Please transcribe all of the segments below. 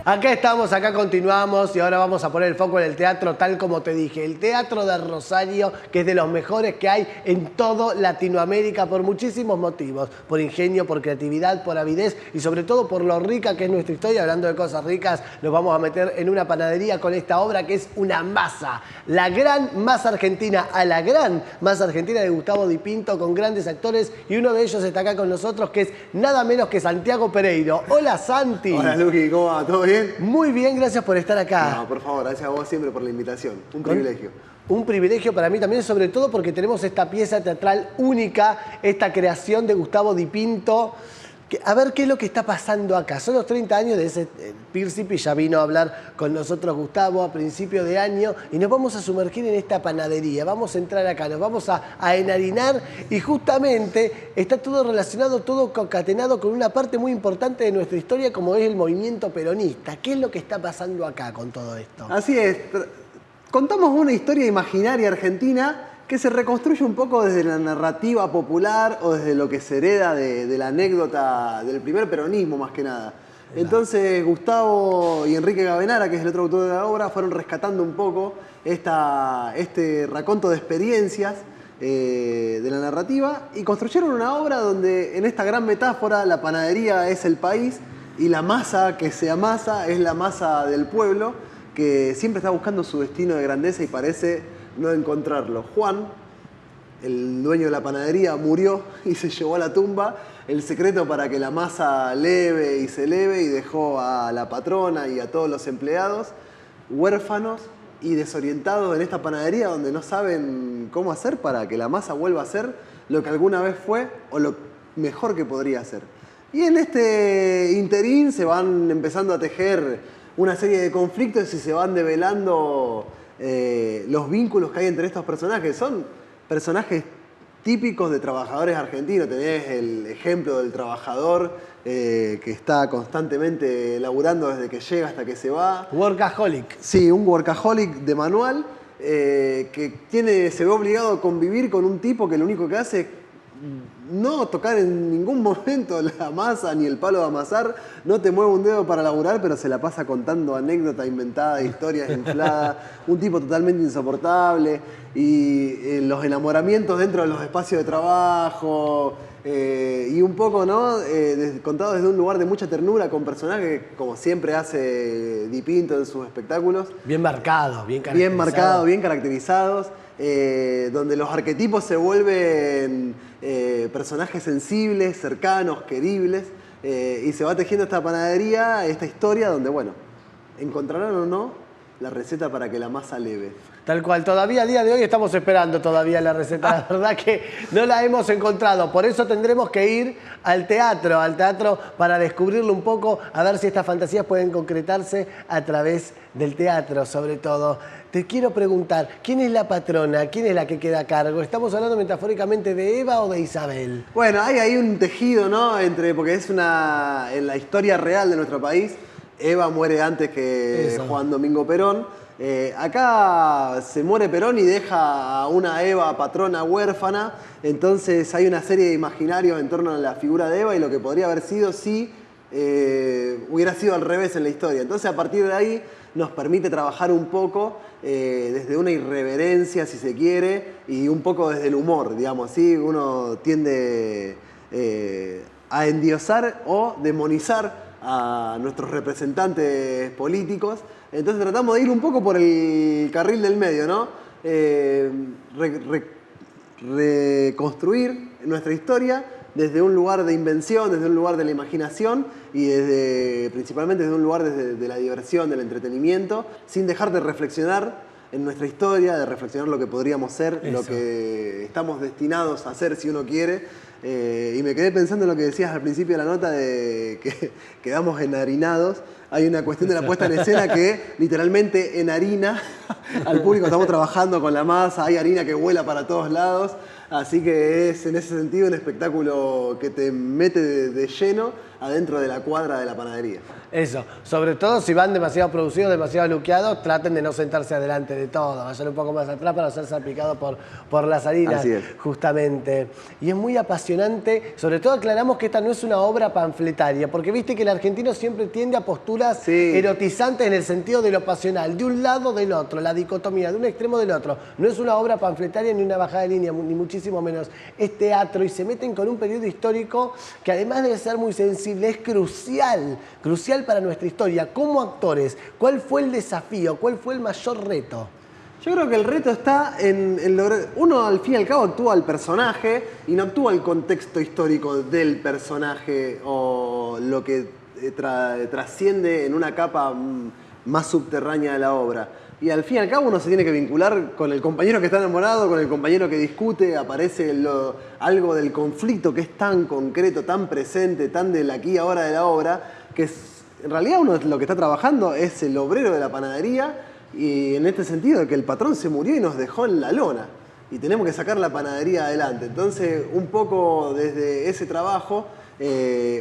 Acá estamos, acá continuamos y ahora vamos a poner el foco en el teatro tal como te dije. El Teatro de Rosario, que es de los mejores que hay en toda Latinoamérica por muchísimos motivos. Por ingenio, por creatividad, por avidez y sobre todo por lo rica que es nuestra historia. Hablando de cosas ricas, nos vamos a meter en una panadería con esta obra que es una masa. La gran masa argentina, a la gran masa argentina de Gustavo Di Pinto, con grandes actores y uno de ellos está acá con nosotros que es nada menos que Santiago Pereiro. Hola Santi. Hola Luqui, ¿cómo va? ¿Todo bien? Muy bien, gracias por estar acá. No, por favor, gracias a vos siempre por la invitación. Un privilegio. Un privilegio para mí también, sobre todo porque tenemos esta pieza teatral única, esta creación de Gustavo Di Pinto. A ver qué es lo que está pasando acá. Son los 30 años de ese Príncipe, ya vino a hablar con nosotros Gustavo a principio de año y nos vamos a sumergir en esta panadería. Vamos a entrar acá, nos vamos a enharinar y justamente está todo relacionado, todo concatenado con una parte muy importante de nuestra historia como es el movimiento peronista. ¿Qué es lo que está pasando acá con todo esto? Así es. Contamos una historia imaginaria argentina que se reconstruye un poco desde la narrativa popular o desde lo que se hereda de la anécdota del primer peronismo más que nada. Entonces Gustavo y Enrique Gavenara, que es el otro autor de la obra, fueron rescatando un poco este raconto de experiencias de la narrativa y construyeron una obra donde en esta gran metáfora la panadería es el país y la masa que se amasa es la masa del pueblo que siempre está buscando su destino de grandeza y parece no encontrarlo. Juan, el dueño de la panadería, murió y se llevó a la tumba el secreto para que la masa leve y se eleve y dejó a la patrona y a todos los empleados huérfanos y desorientados en esta panadería donde no saben cómo hacer para que la masa vuelva a ser lo que alguna vez fue o lo mejor que podría ser. Y en este interín se van empezando a tejer una serie de conflictos y se van develando los vínculos que hay entre estos personajes. Son personajes típicos de trabajadores argentinos. Tenés el ejemplo del trabajador que está constantemente laburando desde que llega hasta que se va. Workaholic. Sí, un workaholic de manual que se ve obligado a convivir con un tipo que lo único que hace es no tocar en ningún momento la masa ni el palo de amasar, no te mueve un dedo para laburar, pero se la pasa contando anécdotas inventadas, historias infladas, un tipo totalmente insoportable y los enamoramientos dentro de los espacios de trabajo y un poco, ¿no? Contado desde un lugar de mucha ternura con personajes como siempre hace Di Pinto en sus espectáculos. Bien marcados, bien caracterizados. Bien marcados, bien caracterizados. Donde los arquetipos se vuelven personajes sensibles, cercanos, queribles, y se va tejiendo esta panadería, esta historia donde, bueno, encontrarán o no la receta para que la masa leve. Tal cual, todavía a día de hoy estamos esperando todavía la receta, la verdad que no la hemos encontrado, por eso tendremos que ir al teatro para descubrirlo un poco, a ver si estas fantasías pueden concretarse a través del teatro sobre todo. Te quiero preguntar, ¿quién es la patrona? ¿Quién es la que queda a cargo? ¿Estamos hablando metafóricamente de Eva o de Isabel? Bueno, hay ahí un tejido, ¿no? Porque es en la historia real de nuestro país, Eva muere antes que Juan Domingo Perón. Acá se muere Perón y deja a una Eva patrona huérfana, entonces hay una serie de imaginarios en torno a la figura de Eva y lo que podría haber sido si hubiera sido al revés en la historia. Entonces a partir de ahí nos permite trabajar un poco desde una irreverencia, si se quiere, y un poco desde el humor, digamos, ¿sí? Uno tiende a endiosar o demonizar a nuestros representantes políticos. Entonces tratamos de ir un poco por el carril del medio, ¿no? Reconstruir nuestra historia desde un lugar de invención, desde un lugar de la imaginación y principalmente desde un lugar de la diversión, del entretenimiento, sin dejar de reflexionar en nuestra historia, de reflexionar lo que podríamos ser, lo que estamos destinados a ser si uno quiere. Y me quedé pensando en lo que decías al principio de la nota de que quedamos enharinados. hay una cuestión de la puesta en escena que literalmente en harina al público estamos trabajando con la masa, hay harina que vuela para todos lados, así que es en ese sentido un espectáculo que te mete de lleno adentro de la cuadra de la panadería. Eso, sobre todo si van demasiado producidos, demasiado luqueados, traten de no sentarse adelante de todo, vayan un poco más atrás para no ser salpicados por las harinas, Así es. justamente. Y es muy apasionante, sobre todo aclaramos que esta no es una obra panfletaria, porque viste que el argentino siempre tiende a posturas erotizantes en el sentido de lo pasional, de un lado o del otro, la dicotomía, de un extremo del otro. No es una obra panfletaria ni una bajada de línea, ni muchísimo menos. Es teatro y se meten con un periodo histórico que además de ser muy sensible, es crucial para nuestra historia. Como actores, ¿cuál fue el desafío? ¿Cuál fue el mayor reto? Yo creo que el reto está en lograr... Uno, al fin y al cabo, actúa al personaje y no actúa el contexto histórico del personaje o lo que trasciende en una capa más subterránea de la obra. Y al fin y al cabo uno se tiene que vincular con el compañero que está enamorado, con el compañero que discute, aparece algo del conflicto que es tan concreto, tan presente, tan del aquí y ahora de la obra, que en realidad uno lo que está trabajando es el obrero de la panadería y en este sentido de que el patrón se murió y nos dejó en la lona y tenemos que sacar la panadería adelante. Entonces un poco desde ese trabajo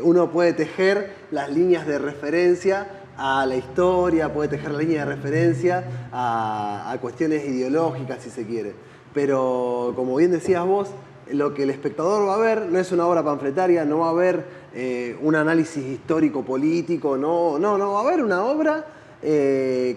uno puede tejer las líneas de referencia a la historia, puede tejer la línea de referencia a cuestiones ideológicas, si se quiere. Pero, como bien decías vos, lo que el espectador va a ver no es una obra panfletaria, no va a haber un análisis histórico-político, no, va a haber una obra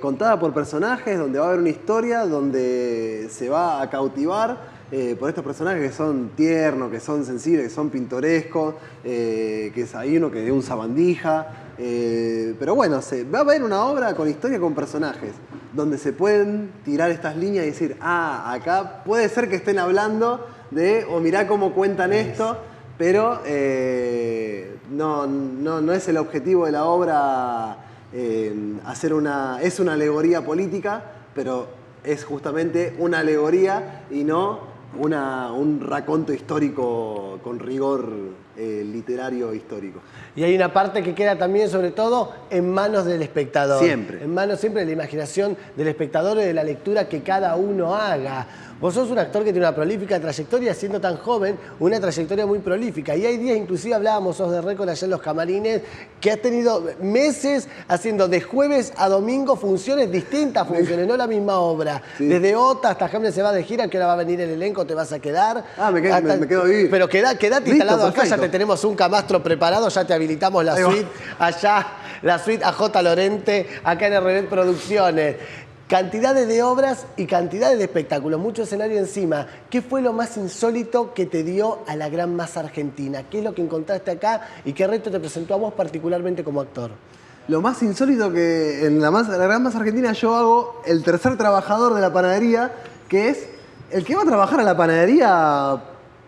contada por personajes, donde va a haber una historia, donde se va a cautivar por estos personajes que son tiernos, que son sensibles, que son pintorescos, que hay uno que es un sabandija. Pero bueno, va a haber una obra con historia, con personajes, donde se pueden tirar estas líneas y decir, acá puede ser que estén hablando de, o mirá cómo cuentan esto, pero no es el objetivo de la obra es una alegoría política, pero es justamente una alegoría y no un raconto histórico con rigor literario histórico. Y hay una parte que queda también, sobre todo, en manos del espectador. Siempre. En manos siempre de la imaginación del espectador y de la lectura que cada uno haga. Vos sos un actor que tiene una prolífica trayectoria, siendo tan joven, una trayectoria muy prolífica. Y hay días, inclusive hablábamos de récord allá en los camarines, que has tenido meses haciendo de jueves a domingo funciones, distintas funciones, no la misma obra. Sí. Desde Ota hasta Hamlet se va de gira, que ahora va a venir el elenco, te vas a quedar. Me quedo a vivir. Pero quedate instalado acá, ya te tenemos un camastro preparado, ya te habilitamos la suite allá, la suite AJ Lorente, acá en RB Producciones. Cantidades de obras y cantidades de espectáculos, mucho escenario encima. ¿Qué fue lo más insólito que te dio a la gran masa argentina? ¿Qué es lo que encontraste acá y qué reto te presentó a vos particularmente como actor? Lo más insólito que en la gran masa argentina yo hago el tercer trabajador de la panadería, que es el que va a trabajar a la panadería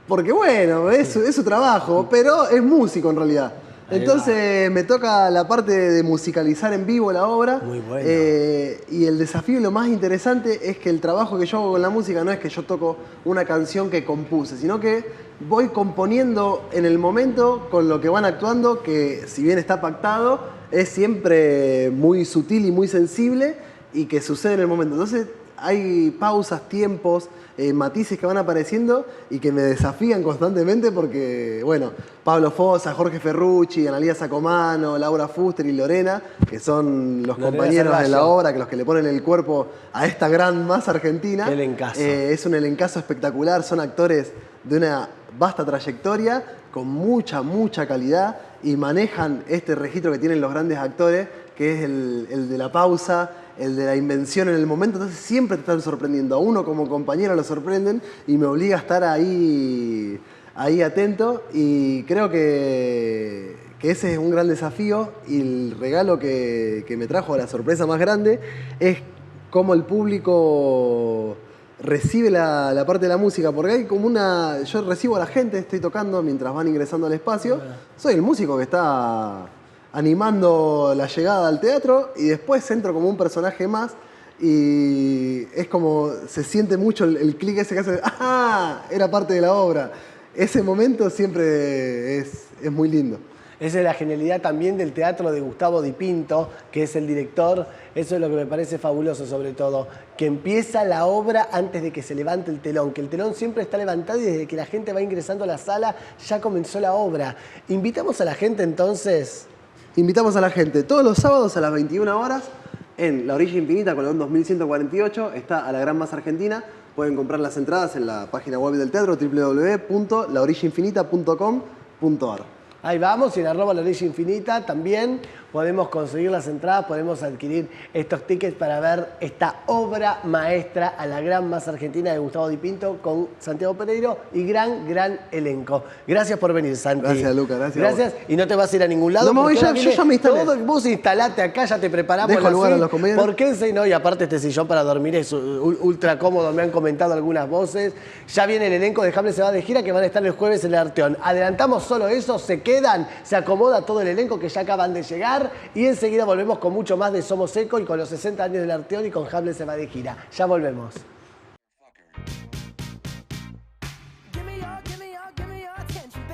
porque bueno, es su trabajo, pero es músico en realidad. Entonces me toca la parte de musicalizar en vivo la obra. Muy bueno. Y el desafío y lo más interesante es que el trabajo que yo hago con la música no es que yo toco una canción que compuse, sino que voy componiendo en el momento con lo que van actuando, que si bien está pactado, es siempre muy sutil y muy sensible y que sucede en el momento. Entonces hay pausas, tiempos, matices que van apareciendo y que me desafían constantemente porque, bueno, Pablo Fossa, Jorge Ferrucci, Analía Sacomano, Laura Fuster y Lorena, que son los compañeros de la obra, que los que le ponen el cuerpo a esta gran masa argentina. El encaso. Es un elencazo espectacular, son actores de una vasta trayectoria, con mucha calidad y manejan este registro que tienen los grandes actores, que es el de la pausa, el de la invención en el momento. Entonces siempre te están sorprendiendo. A uno como compañero lo sorprenden y me obliga a estar ahí atento, y creo que ese es un gran desafío, y el regalo que me trajo, la sorpresa más grande, es cómo el público recibe la parte de la música, porque hay como yo recibo a la gente, estoy tocando mientras van ingresando al espacio, soy el músico que está animando la llegada al teatro, y después entro como un personaje más y es como se siente mucho el clic ese que hace, ¡ah! Era parte de la obra. Ese momento siempre es muy lindo. Esa es la genialidad también del teatro de Gustavo Di Pinto, que es el director. Eso es lo que me parece fabuloso sobre todo, que empieza la obra antes de que se levante el telón, que el telón siempre está levantado y desde que la gente va ingresando a la sala ya comenzó la obra. Invitamos a la gente entonces. Invitamos a la gente todos los sábados a las 21 horas en La Orilla Infinita, Colón 2148, está a la Gran Masa Argentina. Pueden comprar las entradas en la página web del teatro www.laorillainfinita.com.ar. Ahí vamos, y en @ La Orilla Infinita también podemos conseguir las entradas, podemos adquirir estos tickets para ver esta obra maestra a la Gran Masa Argentina de Gustavo Di Pinto con Santiago Pereiro y gran elenco. Gracias por venir, Santi. Gracias, Luca. Gracias. Gracias. Y no te vas a ir a ningún lado. No me voy, yo ya me instalé. Vos instalate acá, ya te preparamos. Dejo lugar a los comediantes. ¿Por qué no? Y aparte este sillón para dormir es ultra cómodo, me han comentado algunas voces. Ya viene el elenco de Hamlet se va de gira que van a estar el jueves en el Arteón. Adelantamos solo eso, se quedan, se acomoda todo el elenco que ya acaban de llegar y enseguida volvemos con mucho más de Somos Eco y con los 60 años del Arteón y con Hamlet se va de gira. Ya volvemos.